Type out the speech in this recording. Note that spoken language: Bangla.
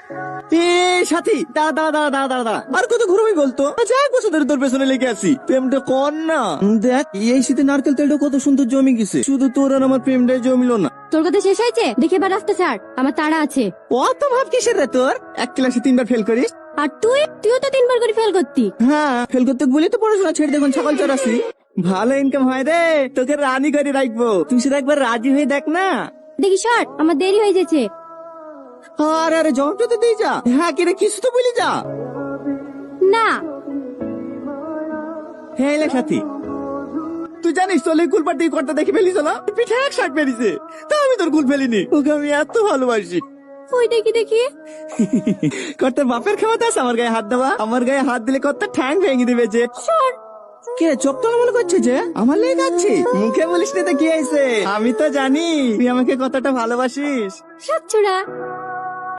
এ সাথী, দাঁড়া দাঁড়া দাঁড়া দাঁড়া দাঁড়া, আর কত ঘুরবি বলতো? আচ্ছা, 1 বছর ধরে তোর পেছনে লেগে আছি, প্রেমটা কর না। দেখ, এই শীতে নারকেল তেলটা কত সুন্দর জমি গেছে, শুধু তোর আর আমার প্রেমটাই জমিলো না। তোর কথা শেষ হয়েছে? দেখে এবার রাস্তা ছাড়, আমার তাড়া আছে। অত ভাব কিসের রে তোর? এক ক্লাসে 3বার ফেল করিস। আর তুইও তো 3বার করে ফেল করতি। হ্যাঁ, ফেল করতে বলি তো পড়াশোনা ছেড়ে দেখুন ছাগল চড়াসি। ভালো ইনকাম হয় রে, তোকে রানী করে রাখবো, তুই শুধু একবার রাজি হয়ে দেখ না। দেখি সর, আমার দেরি হয়ে যাচ্ছে। আরে আরে, জবাবটা তো দিয়ে যা। হ্যাঁ কি রে, কিছু তো বলি যা। না। হ্যাঁ এলে সাথী, তুই জানিস তোর এই কুলপার দিয়ে কর্তা দেখে ফেলিস না, পিঠে 1 শার্ট পেরিছে, তা আমি তোর কুল ফেলিনি, ওকে আমি এত ভালোবাসি। ওই দেখি দেখি। কর্তার বাপের ক্ষমতা আছে আমার গায়ে হাত দেওয়া, আমার গায়ে হাত দিলে কর্তা ঠ্যাং ভেঙে দিবে যে। সর। কে চোখ তো মনে করছে যে আমার লেগে যাচ্ছে, মুখে বলিস না তো কি হয়েছে, আমি তো জানি তুই আমাকে কতটা ভালোবাসিস। সব ছোড়া।